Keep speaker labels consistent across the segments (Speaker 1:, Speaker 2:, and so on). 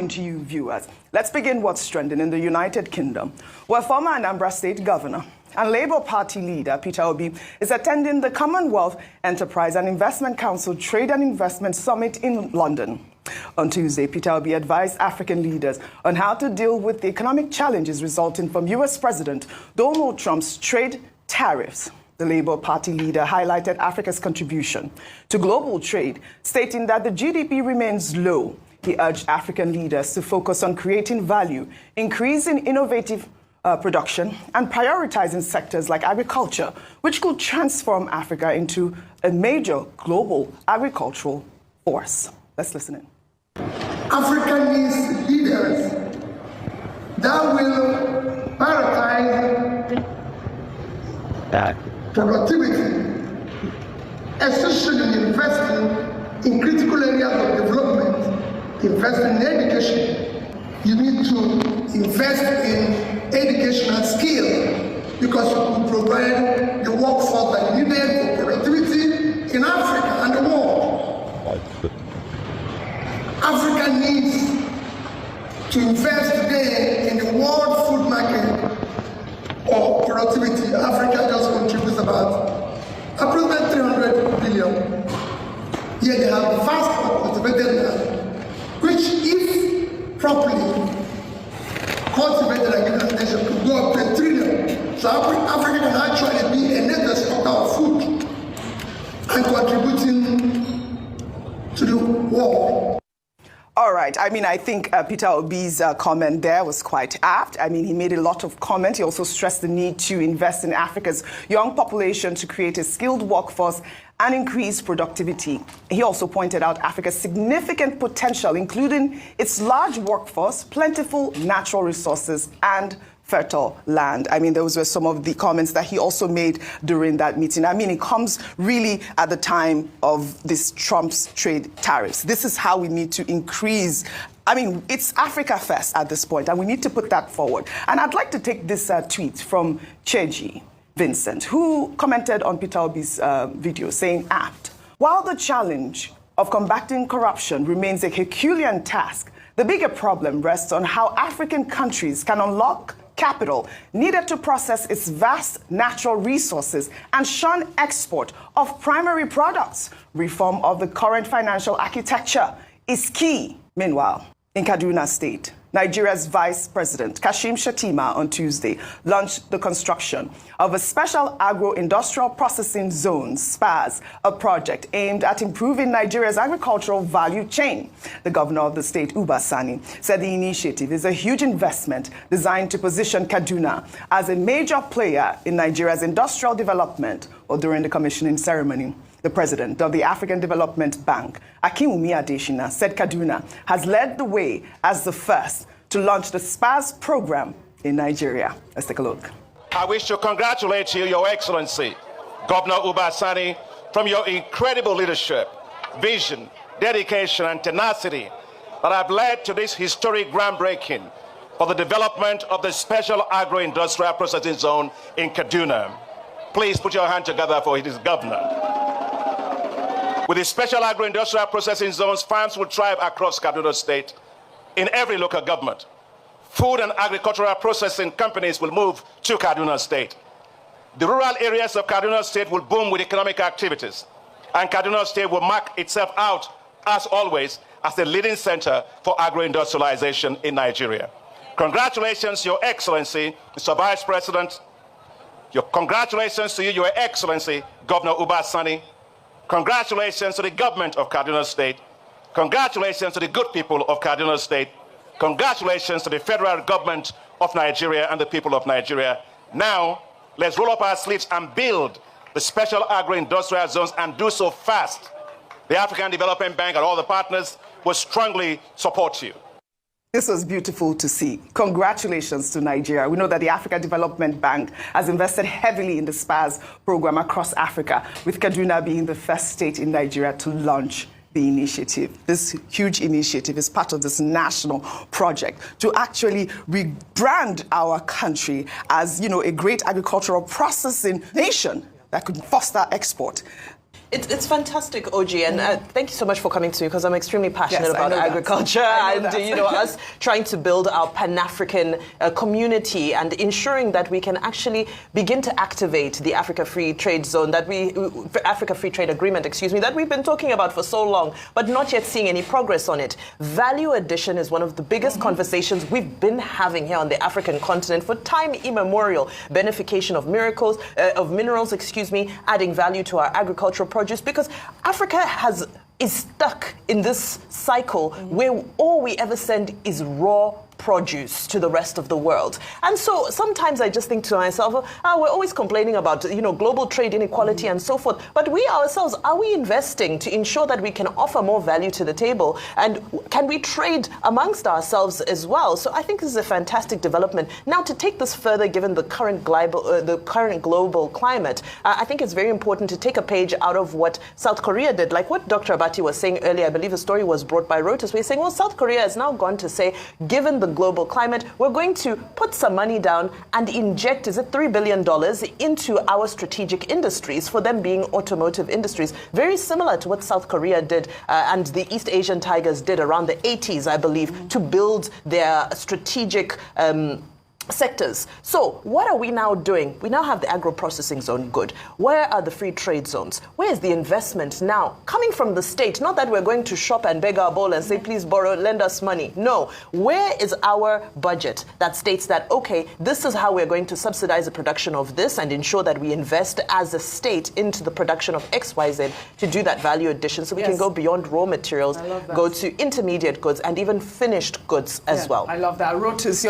Speaker 1: morning to you, viewers. Let's begin what's trending in the United Kingdom, where former Anambra State Governor and Labour Party leader Peter Obi is attending the Commonwealth Enterprise and Investment Council Trade and Investment Summit in London. On Tuesday, Peter Obi advised African leaders on how to deal with the economic challenges resulting from U.S. President Donald Trump's trade tariffs. The Labour Party leader highlighted Africa's contribution to global trade, stating that the GDP remains low. He urged African leaders to focus on creating value, increasing innovative production, and prioritizing sectors like agriculture, which could transform Africa into a major global agricultural force. Let's listen in.
Speaker 2: Africa needs leaders that will prioritize productivity, especially investing in critical areas of development, investing in education. You need to invest in educational skills because it will provide the workforce that is needed for productivity in Africa and the world. Africa needs to invest today in the world food market or productivity. Africa just contributes about approximately 300 billion. Yet they have vast cultivated land, which if properly cultivated and given attention could go up to 1 trillion. So Africa can actually be a net exporter of food and contributing to the world.
Speaker 1: All right. I think Peter Obi's comment there was quite apt. He made a lot of comments. He also stressed the need to invest in Africa's young population to create a skilled workforce and increase productivity. He also pointed out Africa's significant potential, including its large workforce, plentiful natural resources, and fertile land. Those were some of the comments that he also made during that meeting. It comes really at the time of this Trump's trade tariffs. This is how we need to increase. It's Africa first at this point, and we need to put that forward. And I'd like to take this tweet from Cheji Vincent, who commented on Peter Obi's video, saying, apt, while the challenge of combating corruption remains a Herculean task, the bigger problem rests on how African countries can unlock capital needed to process its vast natural resources and shun export of primary products. Reform of the current financial architecture is key. Meanwhile, in Kaduna State, Nigeria's Vice President Kashim Shettima on Tuesday launched the construction of a special agro-industrial processing zone, SPAZ, a project aimed at improving Nigeria's agricultural value chain. The governor of the state, Uba Sani, said the initiative is a huge investment designed to position Kaduna as a major player in Nigeria's industrial development. Or during the commissioning ceremony, the president of the African Development Bank, Akinwumi Adesina, said Kaduna has led the way as the first to launch the SPAZ program in Nigeria. Let's take a look.
Speaker 3: I wish to congratulate you, Your Excellency, Governor Uba Sani, from your incredible leadership, vision, dedication, and tenacity that have led to this historic groundbreaking for the development of the special agro-industrial processing zone in Kaduna. Please put your hand together for his governor. With the special agro-industrial processing zones, farms will thrive across Kaduna State in every local government. Food and agricultural processing companies will move to Kaduna State. The rural areas of Kaduna State will boom with economic activities, and Kaduna State will mark itself out, as always, as the leading center for agro-industrialization in Nigeria. Congratulations, Your Excellency, Mr. Vice President. Congratulations to you, Your Excellency, Governor Uba Sani. Congratulations to the government of Kaduna State. Congratulations to the good people of Kaduna State. Congratulations to the federal government of Nigeria and the people of Nigeria. Now, let's roll up our sleeves and build the special agro-industrial zones and do so fast. The African Development Bank and all the partners will strongly support you.
Speaker 1: This was beautiful to see. Congratulations to Nigeria. We know that the African Development Bank has invested heavily in the SPAZ program across Africa, with Kaduna being the first state in Nigeria to launch the initiative. This huge initiative is part of this national project to actually rebrand our country as, a great agricultural processing nation that could foster export.
Speaker 4: It's fantastic, OG, and thank you so much for coming to me, because I'm extremely passionate about agriculture and us trying to build our Pan-African community and ensuring that we can actually begin to activate the Africa Free Trade Zone, Africa Free Trade Agreement, that we've been talking about for so long, but not yet seeing any progress on it. Value addition is one of the biggest conversations we've been having here on the African continent for time immemorial. Benefication of minerals, adding value to our agricultural produce, because Africa is stuck in this cycle where all we ever send is raw produce to the rest of the world. And so sometimes I just think to myself, we're always complaining about global trade inequality and so forth, but we ourselves, are we investing to ensure that we can offer more value to the table, and can we trade amongst ourselves as well? So I think this is a fantastic development. Now, to take this further, given the current global climate, I think it's very important to take a page out of what South Korea did, like what Dr. Abati was saying earlier. I believe the story was brought by Reuters, where he's saying, well, South Korea has now gone to say, given the global climate, we're going to put some money down and inject, $3 billion into our strategic industries, for them being automotive industries. Very similar to what South Korea did and the East Asian Tigers did around the 80s, I believe, to build their strategic sectors. So what are we now doing? We now have the agro-processing zone. Good. Where are the free trade zones? Where is the investment now coming from the state? Not that we're going to shop and beg our bowl and say, please borrow, lend us money. No. Where is our budget that states that, okay, this is how we're going to subsidize the production of this and ensure that we invest as a state into the production of XYZ to do that value addition, so we can go beyond raw materials, go to intermediate goods and even finished goods as well.
Speaker 1: I love that. Rotus,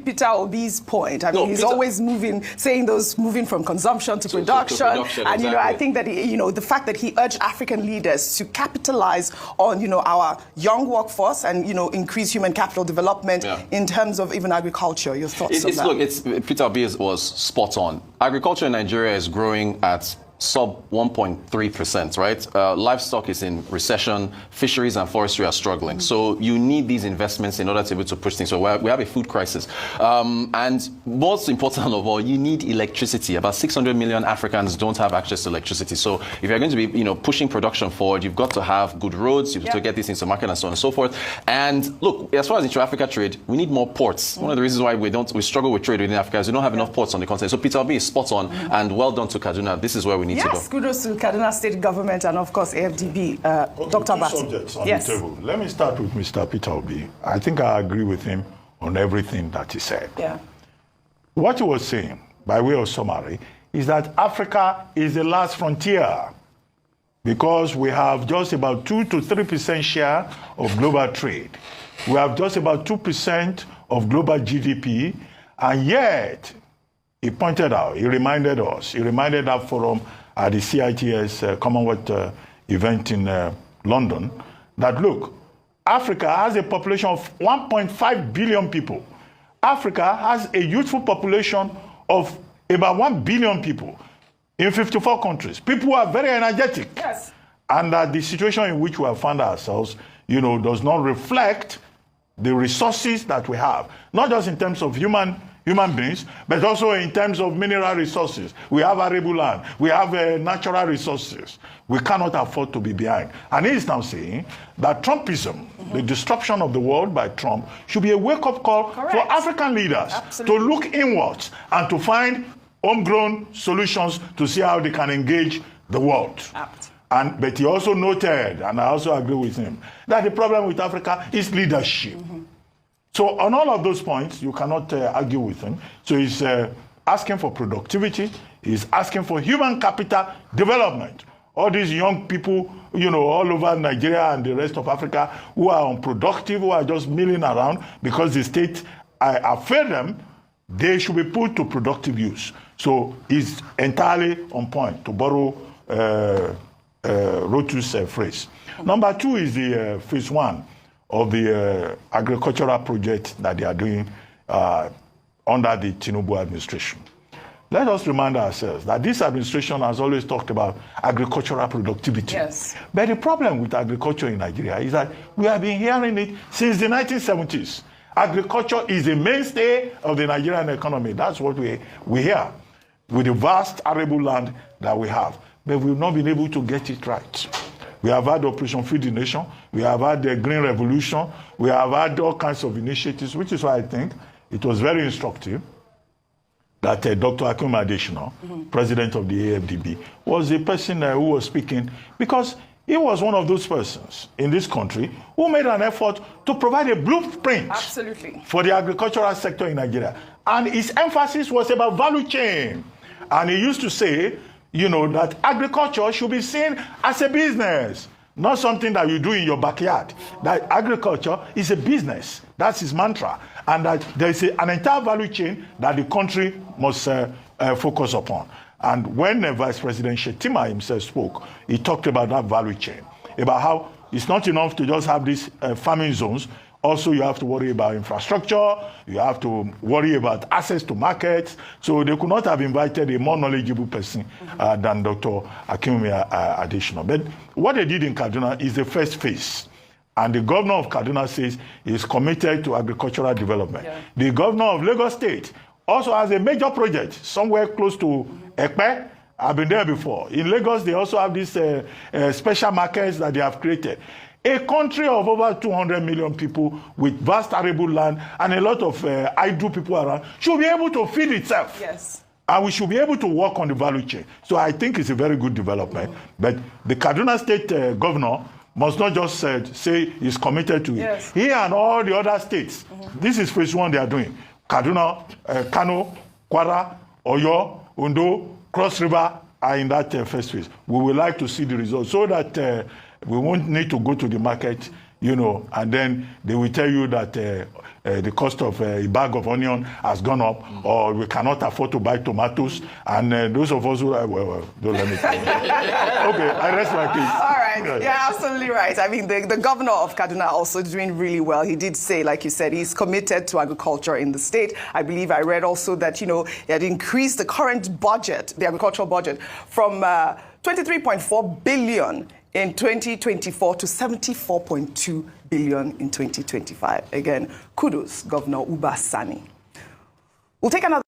Speaker 1: Peter Obi's point. I mean, he's always moving from consumption to production. And,
Speaker 5: exactly.
Speaker 1: I think that, the fact that he urged African leaders to capitalize on, our young workforce and, increase human capital development in terms of even agriculture. Your thoughts on that?
Speaker 5: Look, Peter Obi was spot on. Agriculture in Nigeria is growing at sub 1.3%, right? Livestock is in recession. Fisheries and forestry are struggling. So you need these investments in order to be able to push things. So we have a food crisis. And most important of all, you need electricity. About 600 million Africans don't have access to electricity. So if you're going to be, pushing production forward, you've got to have good roads, you've got to get these into market and so on and so forth. And look, as far as intra-Africa trade, we need more ports. One of the reasons why we struggle with trade within Africa is we don't have enough ports on the continent. So Peter Obi is spot on, and well done to Kaduna. This is where we need to go.
Speaker 1: Yes, kudos to Kaduna State Government and, of course, AFDB. Dr. Abati.
Speaker 6: Subjects on the table. Let me start with Mr. Peter Obi. I think I agree with him on everything that he said.
Speaker 1: Yeah.
Speaker 6: What he was saying, by way of summary, is that Africa is the last frontier because we have just about 2 to 3% share of global trade. We have just about 2% of global GDP, and yet, he pointed out, he reminded that forum at the CITS Commonwealth event in London, that look, Africa has a population of 1.5 billion people. Africa has a youthful population of about 1 billion people in 54 countries. People are very energetic.
Speaker 1: Yes.
Speaker 6: And that the situation in which we have found ourselves, does not reflect the resources that we have, not just in terms of human beings, but also in terms of mineral resources. We have arable land. We have natural resources. We cannot afford to be behind. And he is now saying that Trumpism, the disruption of the world by Trump, should be a wake-up call for African leaders to look inwards and to find homegrown solutions to see how they can engage the world. But he also noted, and I also agree with him, that the problem with Africa is leadership. So on all of those points, you cannot argue with him. So he's asking for productivity. He's asking for human capital development. All these young people, all over Nigeria and the rest of Africa who are unproductive, who are just milling around because the state have failed them, they should be put to productive use. So he's entirely on point, to borrow Rotus' phrase. Number two is the phase one of the agricultural project that they are doing under the Tinubu administration. Let us remind ourselves that this administration has always talked about agricultural productivity.
Speaker 1: Yes.
Speaker 6: But the problem with agriculture in Nigeria is that we have been hearing it since the 1970s. Agriculture is a mainstay of the Nigerian economy. That's what we hear with the vast arable land that we have. but we've not been able to get it right. We have had Operation Feed the Nation. We have had the Green Revolution. We have had all kinds of initiatives, which is why I think it was very instructive that Dr. Akinwumi Adesina, president of the AFDB, was a person who was speaking, because he was one of those persons in this country who made an effort to provide a blueprint for the agricultural sector in Nigeria. And his emphasis was about value chain. And he used to say, that agriculture should be seen as a business, not something that you do in your backyard. That agriculture is a business. That's his mantra. And that there is an entire value chain that the country must focus upon. And when Vice President Shettima himself spoke, he talked about that value chain, about how it's not enough to just have these farming zones. Also, you have to worry about infrastructure. You have to worry about access to markets. So they could not have invited a more knowledgeable person than Dr. Akinwumi Adesina. But what they did in Kaduna is the first phase. And the governor of Kaduna says he's committed to agricultural development. Yeah. The governor of Lagos State also has a major project somewhere close to Ekpe. I've been there before. In Lagos, they also have these special markets that they have created. A country of over 200 million people with vast arable land and a lot of idle people around should be able to feed itself.
Speaker 1: Yes.
Speaker 6: And we should be able to work on the value chain. So I think it's a very good development. But the Kaduna State governor must not just say he's committed to it.
Speaker 1: Yes.
Speaker 6: He and all the other states, this is phase one they are doing. Kaduna, Kano, Kwara, Oyo, Ondo, Cross River are in that first phase. We would like to see the results so that we won't need to go to the market, and then they will tell you that the cost of a bag of onion has gone up, or we cannot afford to buy tomatoes. And those of us who are, don't let me tell you. Okay, I rest my case.
Speaker 1: All right, yeah, absolutely right. I mean, the governor of Kaduna also doing really well. He did say, like you said, he's committed to agriculture in the state. I believe I read also that, he had increased the current budget, the agricultural budget, from 23.4 billion in 2024 to 74.2 billion in 2025. Again, kudos, Governor Uba Sani. We'll take another